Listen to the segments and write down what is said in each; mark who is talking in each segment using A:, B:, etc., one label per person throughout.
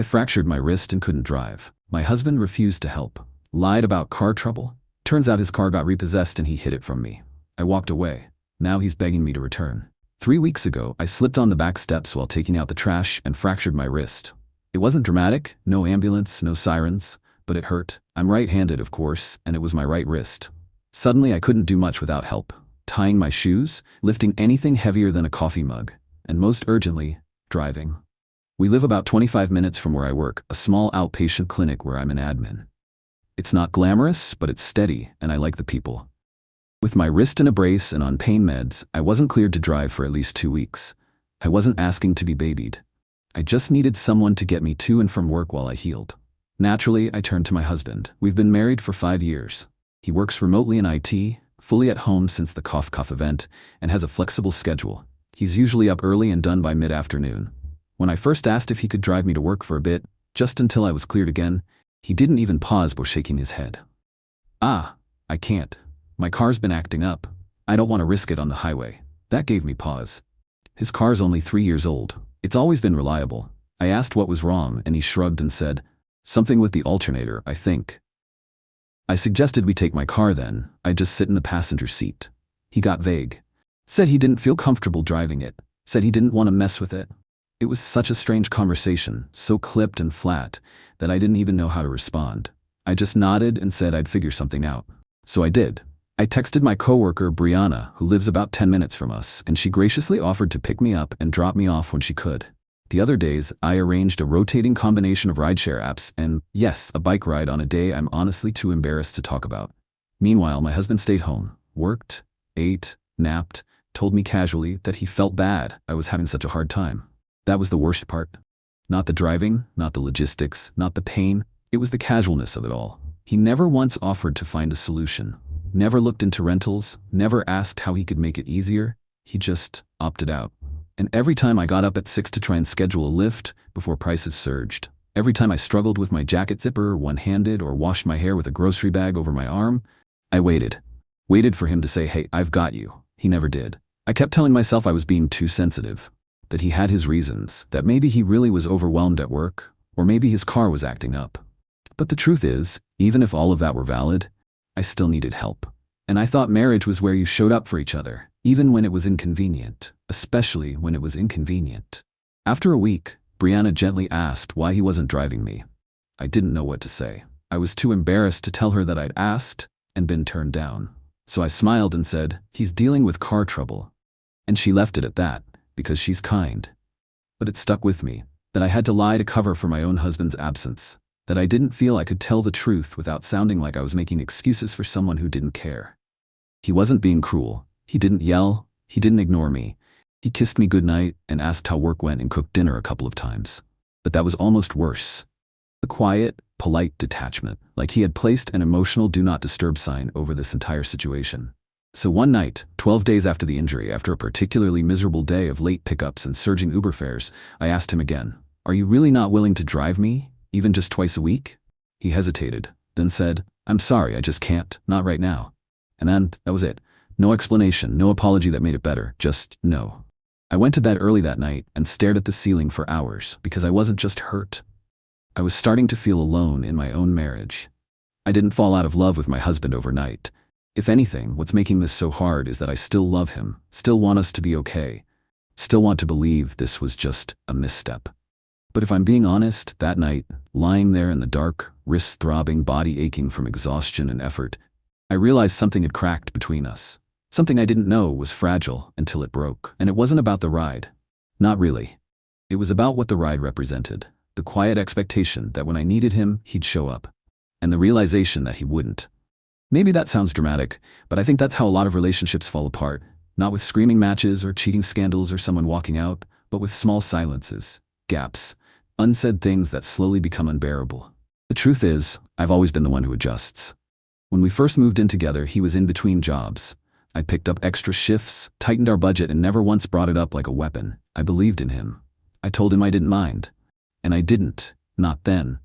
A: I fractured my wrist and couldn't drive. My husband refused to help. Lied about car trouble. Turns out his car got repossessed and he hid it from me. I walked away. Now he's begging me to return. 3 weeks ago, I slipped on the back steps while taking out the trash and fractured my wrist. It wasn't dramatic, no ambulance, no sirens, but it hurt. I'm right-handed, of course, and it was my right wrist. Suddenly, I couldn't do much without help. Tying my shoes, lifting anything heavier than a coffee mug, and most urgently, driving. We live about 25 minutes from where I work, a small outpatient clinic where I'm an admin. It's not glamorous, but it's steady, and I like the people. With my wrist in a brace and on pain meds, I wasn't cleared to drive for at least 2 weeks. I wasn't asking to be babied. I just needed someone to get me to and from work while I healed. Naturally, I turned to my husband. We've been married for 5 years. He works remotely in IT, fully at home since the cough event, and has a flexible schedule. He's usually up early and done by mid-afternoon. When I first asked if he could drive me to work for a bit, just until I was cleared again, he didn't even pause before shaking his head. I can't. My car's been acting up. I don't want to risk it on the highway. That gave me pause. His car's only 3 years old. It's always been reliable. I asked what was wrong, and he shrugged and said, "Something with the alternator, I think." I suggested we take my car then. I'd just sit in the passenger seat. He got vague. Said he didn't feel comfortable driving it. Said he didn't want to mess with it. It was such a strange conversation, so clipped and flat, that I didn't even know how to respond. I just nodded and said I'd figure something out. So I did. I texted my coworker, Brianna, who lives about 10 minutes from us, and she graciously offered to pick me up and drop me off when she could. The other days, I arranged a rotating combination of rideshare apps and, yes, a bike ride on a day I'm honestly too embarrassed to talk about. Meanwhile, my husband stayed home, worked, ate, napped, told me casually that he felt bad I was having such a hard time. That was the worst part. Not the driving, not the logistics, not the pain. It was the casualness of it all. He never once offered to find a solution. Never looked into rentals, never asked how he could make it easier. He just opted out. And every time I got up at 6 to try and schedule a lift before prices surged, every time I struggled with my jacket zipper one-handed or washed my hair with a grocery bag over my arm, I waited. Waited for him to say, "Hey, I've got you." He never did. I kept telling myself I was being too sensitive, that he had his reasons, that maybe he really was overwhelmed at work, or maybe his car was acting up. But the truth is, even if all of that were valid, I still needed help. And I thought marriage was where you showed up for each other, even when it was inconvenient, especially when it was inconvenient. After a week, Brianna gently asked why he wasn't driving me. I didn't know what to say. I was too embarrassed to tell her that I'd asked and been turned down. So I smiled and said, "He's dealing with car trouble." And she left it at that, because she's kind. But it stuck with me, that I had to lie to cover for my own husband's absence, that I didn't feel I could tell the truth without sounding like I was making excuses for someone who didn't care. He wasn't being cruel. He didn't yell. He didn't ignore me. He kissed me goodnight and asked how work went and cooked dinner a couple of times. But that was almost worse. The quiet, polite detachment, like he had placed an emotional do not disturb sign over this entire situation. So one night, 12 days after the injury, after a particularly miserable day of late pickups and surging Uber fares, I asked him again, "Are you really not willing to drive me, even just twice a week?" He hesitated, then said, "I'm sorry, I just can't, not right now." And then, that was it. No explanation, no apology that made it better, just no. I went to bed early that night and stared at the ceiling for hours because I wasn't just hurt. I was starting to feel alone in my own marriage. I didn't fall out of love with my husband overnight. If anything, what's making this so hard is that I still love him, still want us to be okay, still want to believe this was just a misstep. But if I'm being honest, that night, lying there in the dark, wrists throbbing, body aching from exhaustion and effort, I realized something had cracked between us. Something I didn't know was fragile until it broke. And it wasn't about the ride. Not really. It was about what the ride represented. The quiet expectation that when I needed him, he'd show up. And the realization that he wouldn't. Maybe that sounds dramatic, but I think that's how a lot of relationships fall apart. Not with screaming matches or cheating scandals or someone walking out, but with small silences, gaps, unsaid things that slowly become unbearable. The truth is, I've always been the one who adjusts. When we first moved in together, he was in between jobs. I picked up extra shifts, tightened our budget, and never once brought it up like a weapon. I believed in him. I told him I didn't mind. And I didn't, not then,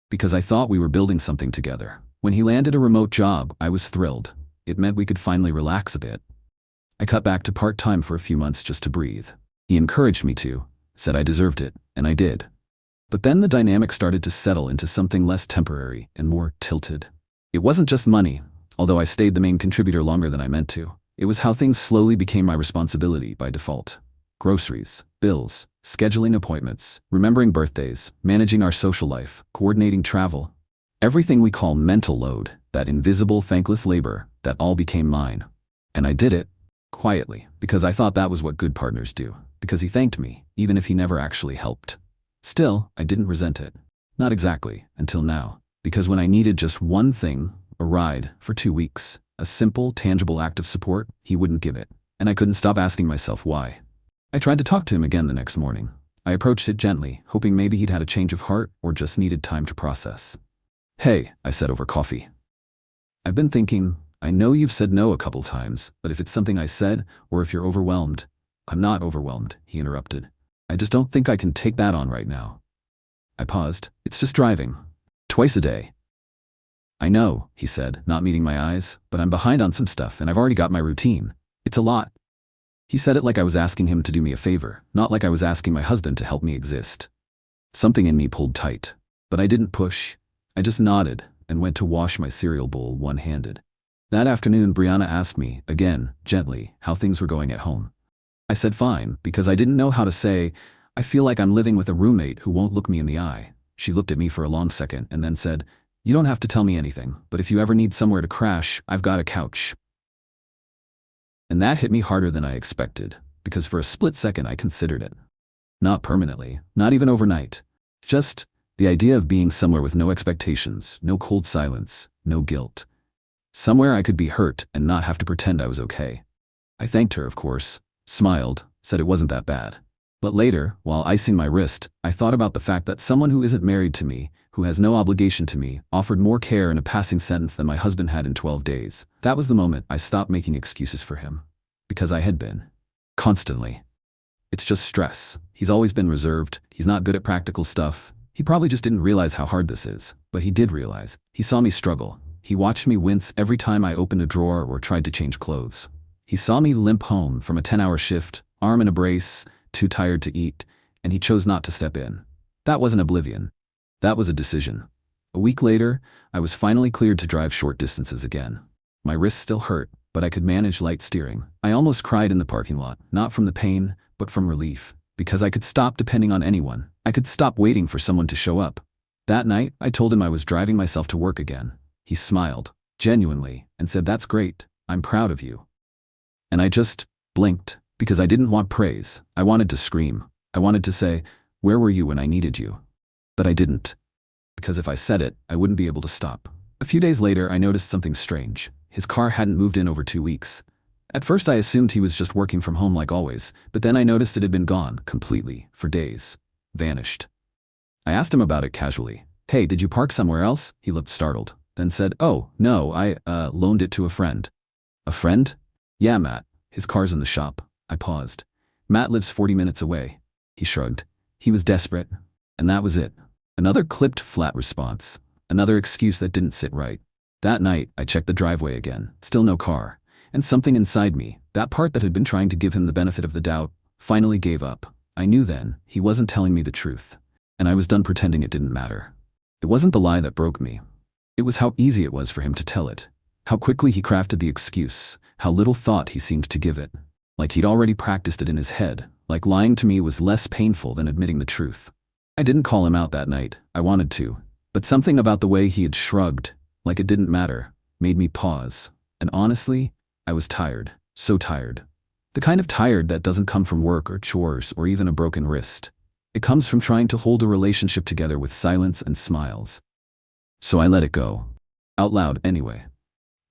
A: because I thought we were building something together. When he landed a remote job, I was thrilled. It meant we could finally relax a bit. I cut back to part-time for a few months just to breathe. He encouraged me to, said I deserved it, and I did. But then the dynamic started to settle into something less temporary and more tilted. It wasn't just money, although I stayed the main contributor longer than I meant to. It was how things slowly became my responsibility by default. Groceries, bills, scheduling appointments, remembering birthdays, managing our social life, coordinating travel. Everything we call mental load, that invisible, thankless labor, that all became mine. And I did it, quietly, because I thought that was what good partners do, because he thanked me, even if he never actually helped. Still, I didn't resent it. Not exactly, until now. Because when I needed just one thing, a ride, for 2 weeks, a simple, tangible act of support, he wouldn't give it. And I couldn't stop asking myself why. I tried to talk to him again the next morning. I approached it gently, hoping maybe he'd had a change of heart or just needed time to process. "Hey," I said over coffee. "I've been thinking, I know you've said no a couple times, but if it's something I said, or if you're overwhelmed—" "I'm not overwhelmed," he interrupted. "I just don't think I can take that on right now." I paused. "It's just driving. Twice a day." "I know," he said, not meeting my eyes, "but I'm behind on some stuff and I've already got my routine. It's a lot." He said it like I was asking him to do me a favor, not like I was asking my husband to help me exist. Something in me pulled tight, but I didn't push. I just nodded and went to wash my cereal bowl one-handed. That afternoon, Brianna asked me, again, gently, how things were going at home. I said fine, because I didn't know how to say, "I feel like I'm living with a roommate who won't look me in the eye." She looked at me for a long second and then said, "You don't have to tell me anything, but if you ever need somewhere to crash, I've got a couch." And that hit me harder than I expected, because for a split second I considered it. Not permanently, not even overnight. Just the idea of being somewhere with no expectations, no cold silence, no guilt. Somewhere I could be hurt and not have to pretend I was okay. I thanked her, of course, smiled, said it wasn't that bad. But later, while icing my wrist, I thought about the fact that someone who isn't married to me, who has no obligation to me, offered more care in a passing sentence than my husband had in 12 days. That was the moment I stopped making excuses for him. Because I had been. Constantly. It's just stress. He's always been reserved. He's not good at practical stuff. He probably just didn't realize how hard this is. But he did realize. He saw me struggle. He watched me wince every time I opened a drawer or tried to change clothes. He saw me limp home from a 10-hour shift, arm in a brace, too tired to eat, and he chose not to step in. That wasn't oblivion. That was a decision. A week later, I was finally cleared to drive short distances again. My wrists still hurt, but I could manage light steering. I almost cried in the parking lot, not from the pain, but from relief, because I could stop depending on anyone. I could stop waiting for someone to show up. That night, I told him I was driving myself to work again. He smiled, genuinely, and said, "That's great. I'm proud of you." And I just blinked, because I didn't want praise. I wanted to scream. I wanted to say, "Where were you when I needed you?" But I didn't, because if I said it, I wouldn't be able to stop. A few days later, I noticed something strange. His car hadn't moved in over 2 weeks. At first I assumed he was just working from home like always, but then I noticed it had been gone, completely, for days. Vanished. I asked him about it casually. "Hey, did you park somewhere else?" He looked startled, then said, "Oh, no, I loaned it to a friend." "A friend?" "Yeah, Matt. His car's in the shop." I paused. "Matt lives 40 minutes away." He shrugged. He was desperate. And that was it. Another clipped, flat response. Another excuse that didn't sit right. That night, I checked the driveway again. Still no car. And something inside me, that part that had been trying to give him the benefit of the doubt, finally gave up. I knew then he wasn't telling me the truth. And I was done pretending it didn't matter. It wasn't the lie that broke me. It was how easy it was for him to tell it. How quickly he crafted the excuse. How little thought he seemed to give it. Like he'd already practiced it in his head. Like lying to me was less painful than admitting the truth. I didn't call him out that night. I wanted to. But something about the way he had shrugged, like it didn't matter, made me pause. And honestly, I was tired. So tired. The kind of tired that doesn't come from work or chores or even a broken wrist. It comes from trying to hold a relationship together with silence and smiles. So I let it go. Out loud, anyway.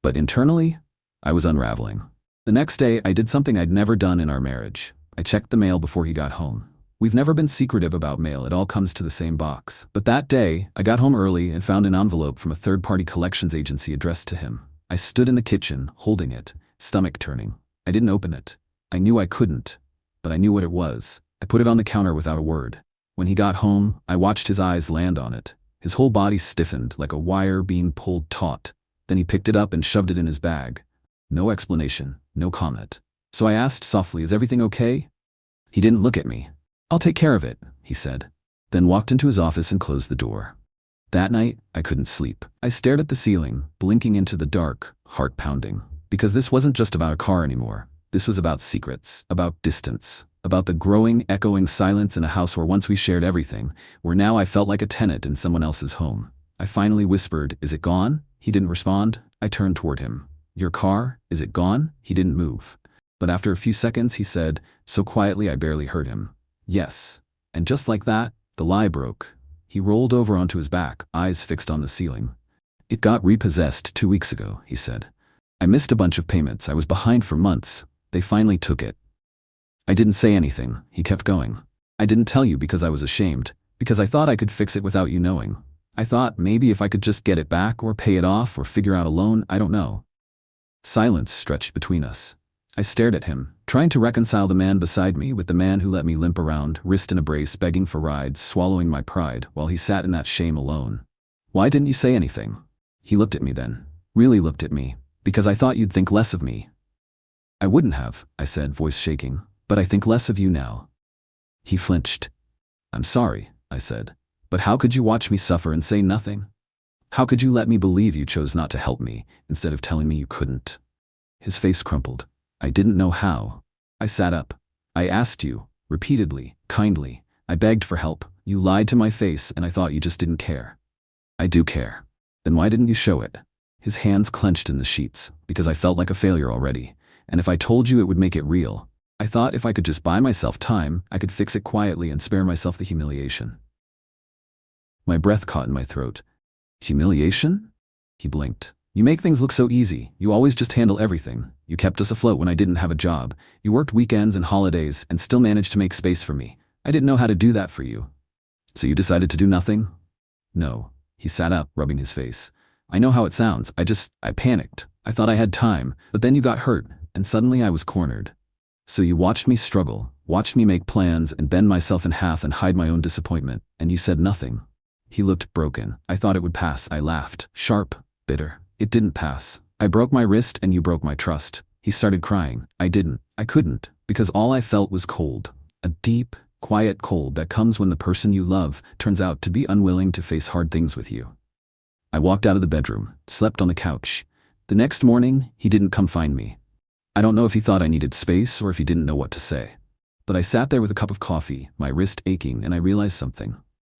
A: But internally, I was unraveling. The next day, I did something I'd never done in our marriage. I checked the mail before he got home. We've never been secretive about mail, it all comes to the same box. But that day, I got home early and found an envelope from a third-party collections agency addressed to him. I stood in the kitchen, holding it, stomach turning. I didn't open it. I knew I couldn't, but I knew what it was. I put it on the counter without a word. When he got home, I watched his eyes land on it. His whole body stiffened like a wire being pulled taut. Then he picked it up and shoved it in his bag. No explanation, no comment. So I asked softly, "Is everything okay?" He didn't look at me. "I'll take care of it," he said. then walked into his office and closed the door. That night, I couldn't sleep. I stared at the ceiling, blinking into the dark, heart pounding. Because this wasn't just about a car anymore. This was about secrets, about distance, about the growing, echoing silence in a house where once we shared everything, where now I felt like a tenant in someone else's home. I finally whispered, "Is it gone?" He didn't respond. I turned toward him. "Your car? Is it gone?" He didn't move. But after a few seconds, he said, so quietly I barely heard him, "Yes." And just like that, the lie broke. He rolled over onto his back, eyes fixed on the ceiling. "It got repossessed 2 weeks ago," he said. "I missed a bunch of payments. I was behind for months. They finally took it." I didn't say anything. He kept going. "I didn't tell you because I was ashamed, because I thought I could fix it without you knowing. I thought maybe if I could just get it back or pay it off or figure out a loan, I don't know." Silence stretched between us. I stared at him, trying to reconcile the man beside me with the man who let me limp around, wrist in a brace, begging for rides, swallowing my pride, while he sat in that shame alone. "Why didn't you say anything?" He looked at me then. Really looked at me. "Because I thought you'd think less of me." "I wouldn't have," I said, voice shaking, "but I think less of you now." He flinched. "I'm sorry," I said, "but how could you watch me suffer and say nothing? How could you let me believe you chose not to help me instead of telling me you couldn't?" His face crumpled. I didn't know how. I sat up. "I asked you, repeatedly, kindly. I begged for help. You lied to my face and I thought you just didn't care." "I do care." "Then why didn't you show it?" His hands clenched in the sheets, "Because I felt like a failure already. And if I told you it would make it real. I thought if I could just buy myself time, I could fix it quietly and spare myself the humiliation." My breath caught in my throat. "Humiliation?" He blinked. "You make things look so easy. You always just handle everything. You kept us afloat when I didn't have a job. You worked weekends and holidays and still managed to make space for me. I didn't know how to do that for you. So you decided to do nothing?" "No." He sat up, rubbing his face. "I know how it sounds. I panicked. I thought I had time, but then you got hurt, and suddenly I was cornered. So you watched me struggle, watched me make plans and bend myself in half and hide my own disappointment, and you said nothing." He looked broken. "I thought it would pass." I laughed, sharp, bitter. "It didn't pass. I broke my wrist and you broke my trust." He started crying. "I didn't. I couldn't, because all I felt was cold. A deep, quiet cold that comes when the person you love turns out to be unwilling to face hard things with you." I walked out of the bedroom, slept on the couch. The next morning, he didn't come find me. I don't know if he thought I needed space or if he didn't know what to say. But I sat there with a cup of coffee, my wrist aching, and I realized something.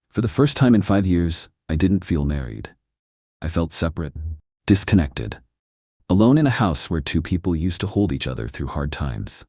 A: For the first time in 5 years, I didn't feel married. I felt separate, disconnected, alone in a house where two people used to hold each other through hard times.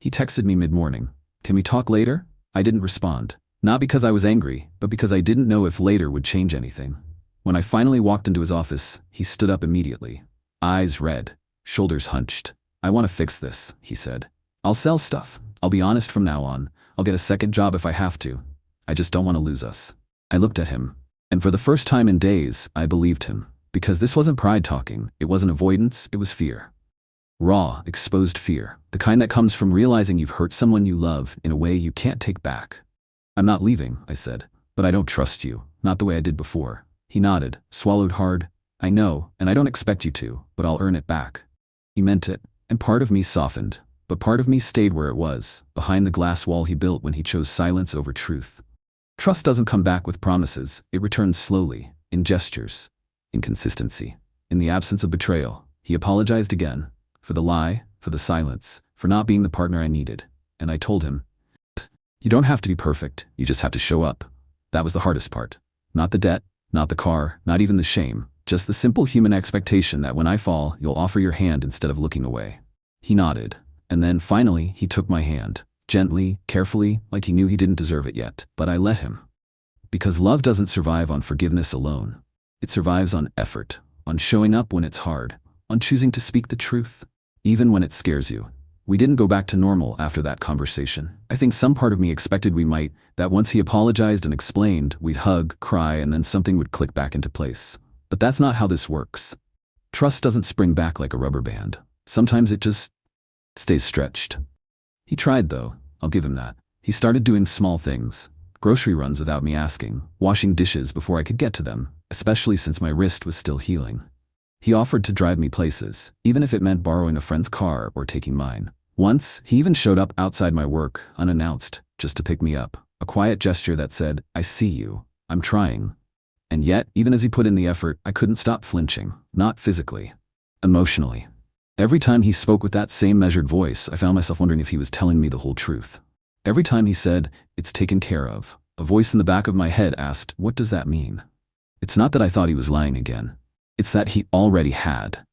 A: He texted me mid-morning, "Can we talk later?" I didn't respond, not because I was angry, but because I didn't know if later would change anything. When I finally walked into his office, he stood up immediately, eyes red, shoulders hunched. "I want to fix this," he said. "I'll sell stuff. I'll be honest from now on. I'll get a second job if I have to. I just don't want to lose us." I looked at him, and for the first time in days, I believed him. Because this wasn't pride talking, it wasn't avoidance, it was fear. Raw, exposed fear, the kind that comes from realizing you've hurt someone you love in a way you can't take back. "I'm not leaving," I said, "but I don't trust you, not the way I did before." He nodded, swallowed hard. "I know, and I don't expect you to, but I'll earn it back." He meant it, and part of me softened, but part of me stayed where it was, behind the glass wall he built when he chose silence over truth. Trust doesn't come back with promises, it returns slowly, in gestures, in consistency, in the absence of betrayal. He apologized again, for the lie, for the silence, for not being the partner I needed. And I told him, "You don't have to be perfect, you just have to show up." That was the hardest part. Not the debt, not the car, not even the shame, just the simple human expectation that when I fall, you'll offer your hand instead of looking away. He nodded, and then finally he took my hand, gently, carefully, like he knew he didn't deserve it yet, but I let him. Because love doesn't survive on forgiveness alone. It survives on effort, on showing up when it's hard, on choosing to speak the truth, even when it scares you. We didn't go back to normal after that conversation. I think some part of me expected we might, that once he apologized and explained, we'd hug, cry, and then something would click back into place. But that's not how this works. Trust doesn't spring back like a rubber band. Sometimes it just stays stretched. He tried though, I'll give him that. He started doing small things. Grocery runs without me asking, washing dishes before I could get to them, especially since my wrist was still healing. He offered to drive me places, even if it meant borrowing a friend's car or taking mine. Once, he even showed up outside my work, unannounced, just to pick me up. A quiet gesture that said, I see you, I'm trying. And yet, even as he put in the effort, I couldn't stop flinching, not physically, emotionally. Every time he spoke with that same measured voice, I found myself wondering if he was telling me the whole truth. Every time he said, it's taken care of, a voice in the back of my head asked, what does that mean? It's not that I thought he was lying again. It's that he already had.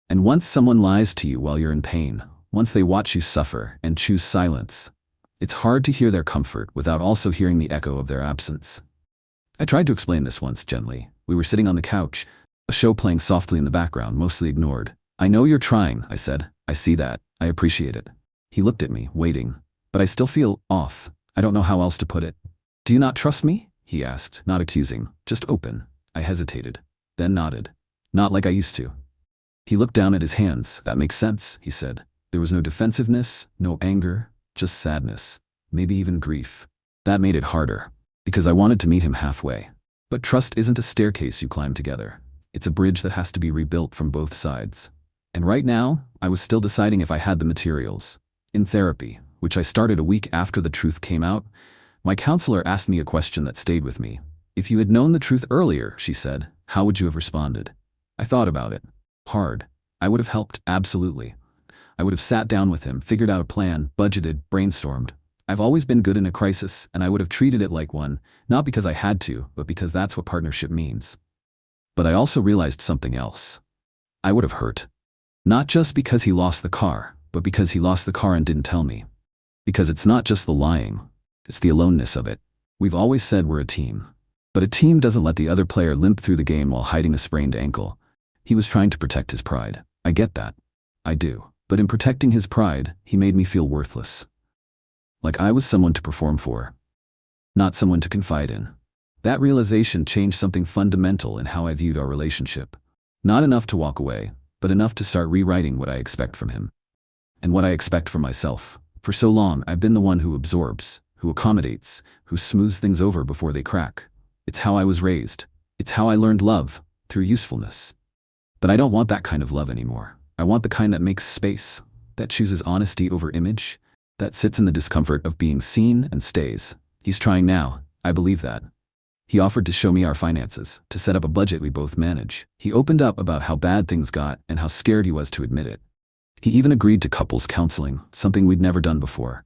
A: And once someone lies to you while you're in pain, once they watch you suffer and choose silence, it's hard to hear their comfort without also hearing the echo of their absence. I tried to explain this once gently. We were sitting on the couch, a show playing softly in the background, mostly ignored. I know you're trying, I said. I see that. I appreciate it. He looked at me, waiting. But I still feel off. I don't know how else to put it. Do you not trust me? He asked, not accusing, just open. I hesitated, then nodded. Not like I used to. He looked down at his hands. That makes sense, he said. There was no defensiveness, no anger, just sadness, maybe even grief. That made it harder, because I wanted to meet him halfway. But trust isn't a staircase you climb together. It's a bridge that has to be rebuilt from both sides. And right now, I was still deciding if I had the materials. In therapy, which I started a week after the truth came out, my counselor asked me a question that stayed with me. If you had known the truth earlier, she said, how would you have responded? I thought about it. Hard. I would have helped, absolutely. I would have sat down with him, figured out a plan, budgeted, brainstormed. I've always been good in a crisis, and I would have treated it like one, not because I had to, but because that's what partnership means. But I also realized something else. I would have hurt. Not just because he lost the car, but because he lost the car and didn't tell me. Because it's not just the lying, it's the aloneness of it. We've always said we're a team. But a team doesn't let the other player limp through the game while hiding a sprained ankle. He was trying to protect his pride. I get that. I do. But in protecting his pride, he made me feel worthless. Like I was someone to perform for, not someone to confide in. That realization changed something fundamental in how I viewed our relationship. Not enough to walk away, but enough to start rewriting what I expect from him. And what I expect from myself. For so long, I've been the one who absorbs, who accommodates, who smooths things over before they crack. It's how I was raised. It's how I learned love, through usefulness. But I don't want that kind of love anymore. I want the kind that makes space, that chooses honesty over image, that sits in the discomfort of being seen and stays. He's trying now. I believe that. He offered to show me our finances, to set up a budget we both manage. He opened up about how bad things got and how scared he was to admit it. He even agreed to couples counseling, something we'd never done before.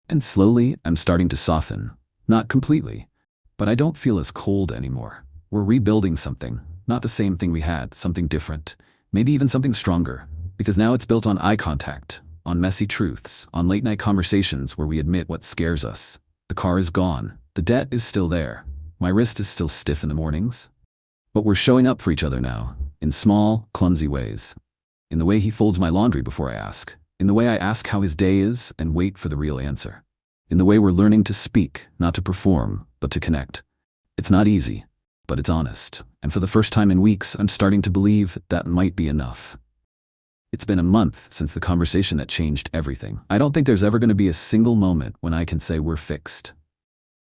A: And slowly, I'm starting to soften. Not completely, but I don't feel as cold anymore. We're rebuilding something, not the same thing we had, something different, maybe even something stronger, because now it's built on eye contact, on messy truths, on late-night conversations where we admit what scares us. The car is gone. The debt is still there. My wrist is still stiff in the mornings. But we're showing up for each other now, in small, clumsy ways. In the way he folds my laundry before I ask. In the way I ask how his day is and wait for the real answer. In the way we're learning to speak, not to perform, but to connect. It's not easy, but it's honest. And for the first time in weeks, I'm starting to believe that might be enough. It's been a month since the conversation that changed everything. I don't think there's ever going to be a single moment when I can say we're fixed.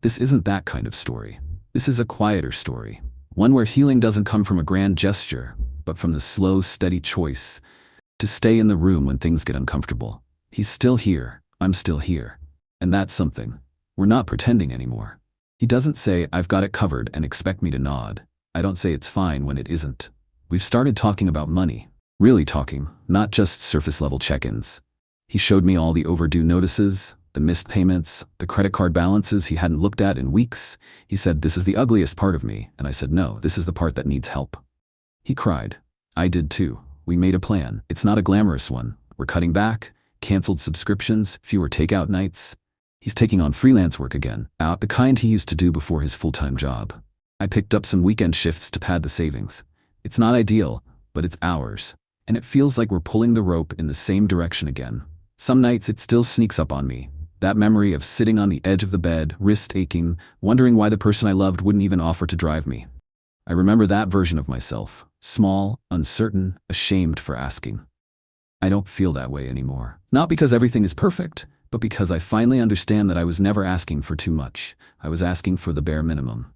A: This isn't that kind of story. This is a quieter story. One where healing doesn't come from a grand gesture, but from the slow, steady choice to stay in the room when things get uncomfortable. He's still here. I'm still here. And that's something. We're not pretending anymore. He doesn't say, I've got it covered, and expect me to nod. I don't say it's fine when it isn't. We've started talking about money. Really talking, not just surface-level check-ins. He showed me all the overdue notices, the missed payments, the credit card balances he hadn't looked at in weeks. He said, this is the ugliest part of me, and I said, no, this is the part that needs help. He cried. I did too. We made a plan. It's not a glamorous one. We're cutting back, canceled subscriptions, fewer takeout nights. He's taking on freelance work again, the kind he used to do before his full-time job. I picked up some weekend shifts to pad the savings. It's not ideal, but it's ours. And it feels like we're pulling the rope in the same direction again. Some nights it still sneaks up on me. That memory of sitting on the edge of the bed, wrist aching, wondering why the person I loved wouldn't even offer to drive me. I remember that version of myself, small, uncertain, ashamed for asking. I don't feel that way anymore. Not because everything is perfect, but because I finally understand that I was never asking for too much. I was asking for the bare minimum.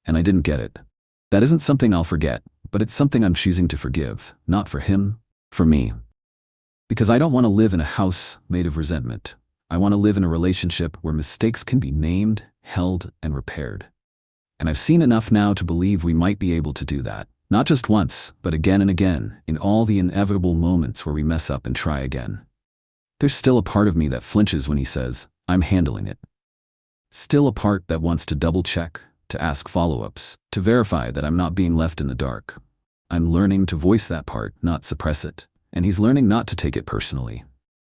A: And I didn't get it. That isn't something I'll forget, but it's something I'm choosing to forgive, not for him, for me. Because I don't want to live in a house made of resentment. I want to live in a relationship where mistakes can be named, held, and repaired. And I've seen enough now to believe we might be able to do that. Not just once, but again and again, in all the inevitable moments where we mess up and try again. There's still a part of me that flinches when he says, "I'm handling it." Still a part that wants to double-check, to ask follow-ups, to verify that I'm not being left in the dark. I'm learning to voice that part, not suppress it, and he's learning not to take it personally.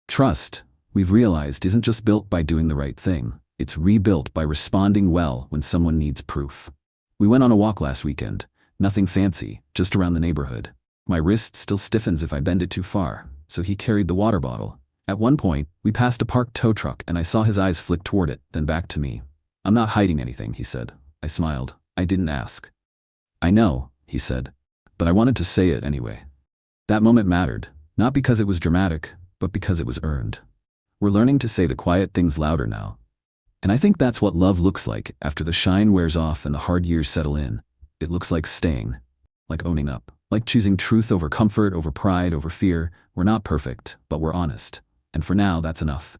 A: Trust, we've realized, isn't just built by doing the right thing. It's rebuilt by responding well when someone needs proof. We went on a walk last weekend. Nothing fancy, just around the neighborhood. My wrist still stiffens if I bend it too far, so he carried the water bottle. At one point, we passed a parked tow truck and I saw his eyes flick toward it, then back to me. "I'm not hiding anything," he said. I smiled. "I didn't ask." "I know," he said, "but I wanted to say it anyway." That moment mattered, not because it was dramatic, but because it was earned. We're learning to say the quiet things louder now. And I think that's what love looks like after the shine wears off and the hard years settle in. It looks like staying, like owning up, like choosing truth over comfort, over pride, over fear. We're not perfect, but we're honest. And for now, that's enough.